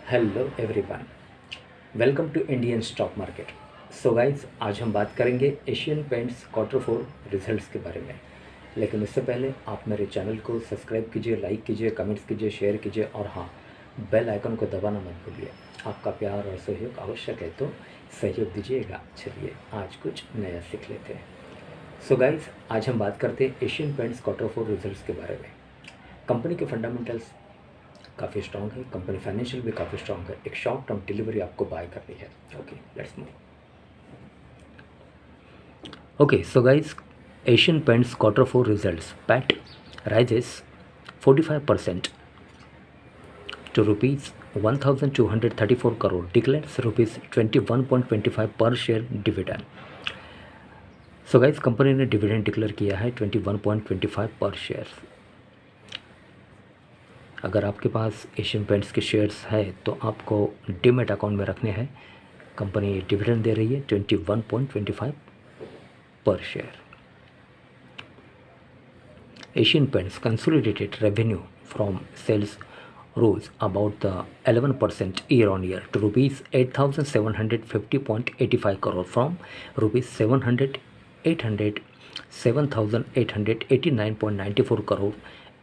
Hello everyone, welcome to Indian stock market. So guys, आज हम बात करेंगे एशियन पेंट्स क्वार्टर 4 रिजल्ट्स के बारे में। लेकिन उससे पहले आप मेरे चैनल को सब्सक्राइब कीजिए, लाइक कीजिए, कमेंट्स कीजिए, शेयर कीजिए और हाँ, बेल आइकन को दबाना मत भूलिए। आपका प्यार और सहयोग आवश्यक है, तो सहयोग दीजिएगा। चलिए आज कुछ नया सीख लेते हैं। सो गाइस, आज हम बात करते हैं एशियन पेंट्स क्वार्टर 4 रिजल्ट्स के बारे में। कंपनी के फंडामेंटल्स काफ़ी स्ट्रॉन्ग है, कंपनी फाइनेंशियल भी काफ़ी स्ट्रॉन्ग है। एक शॉर्ट टर्म डिलीवरी आपको बाय करनी है। Okay, let's move. Okay, so guys, Asian paints quarter 4 results. PAT rises 45% to rupees 1234 crore, declares rupees 21.25 per share dividend. So guys, company ने dividend declare किया है 21.25 पर शेयर। अगर आपके पास एशियन पेंट्स के शेयर्स है तो आपको डीमैट अकाउंट में रखने हैं। कंपनी डिविडेंड दे रही है 21.25 पर share. Asian Paints consolidated revenue from sales rose about the 11% year on year to rupees 8,750.85 crore from rupees 7,889.94 crore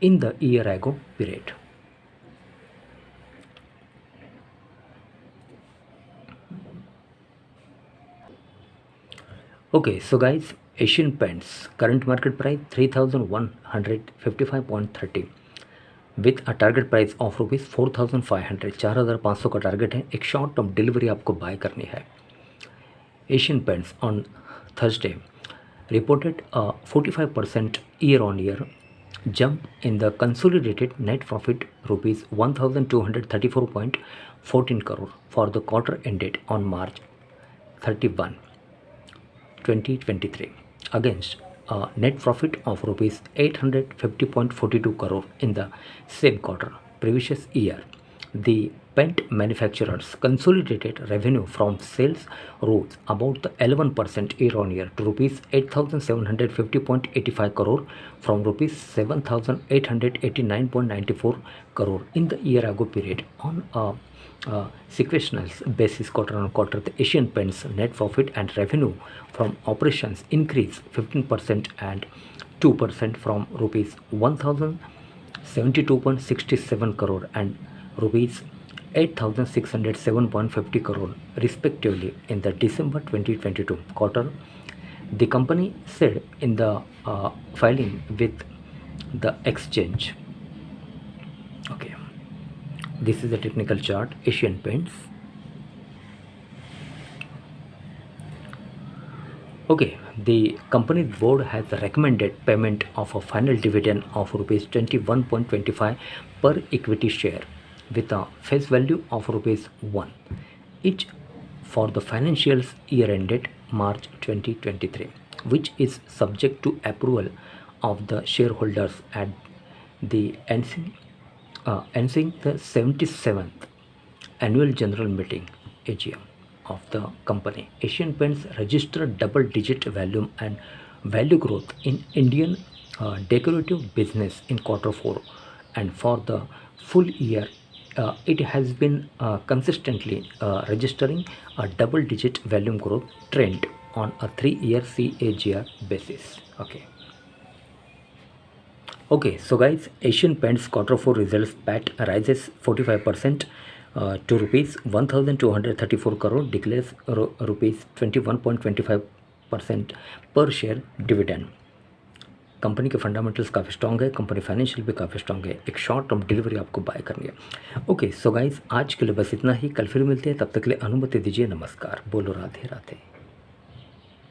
in the year ago period. Okay, so guys, Asian Paints current market price 3,155.30 with a target price of rupees 4,500, 4,500 का target है। एक short term delivery आपको bye करनी है। Asian paints on Thursday reported a 45% year on year jump in the consolidated net profit rupees 1,234.14 crore for the quarter ended on March 31, 2023 against a net profit of rupees 850.42 crore in the same quarter previous year. The paint manufacturers consolidated revenue from sales rose about the 11% year on year to rupees 8,750.85 crore from rupees 7,889.94 crore in the year ago period. On a sequential basis, quarter on quarter, the Asian Paints net profit and revenue from operations increased 15% and 2% from rupees 1,072.67 crore and rupees 8,607.50 crore respectively in the December 2022 quarter, the company said in the filing with the exchange. Okay, this is the technical chart. Asian Paints. Okay, the company's board has recommended payment of a final dividend of rupees 21.25 per equity share with a face value of rupees 1 each for the financial year ended March 2023, which is subject to approval of the shareholders at the ensuing the 77th annual general meeting AGM of the company. Asian Paints registered double-digit volume and value growth in Indian decorative business in quarter 4, and for the full year it has been consistently registering a double-digit volume growth trend on a 3-year CAGR basis. Okay, so guys, Asian Paints quarter 4 results. PAT rises 45% to rupees 1,234 crore, declares rupees 21.25% per share dividend. Company के fundamentals काफ़ी strong है, company financial भी काफ़ी strong है। एक short term delivery आपको bye करनी है। ओके, सो गाइज, आज के लिए बस इतना ही। कल फिर मिलते हैं, तब तक के लिए अनुमति दीजिए। नमस्कार। बोलो राधे राधे।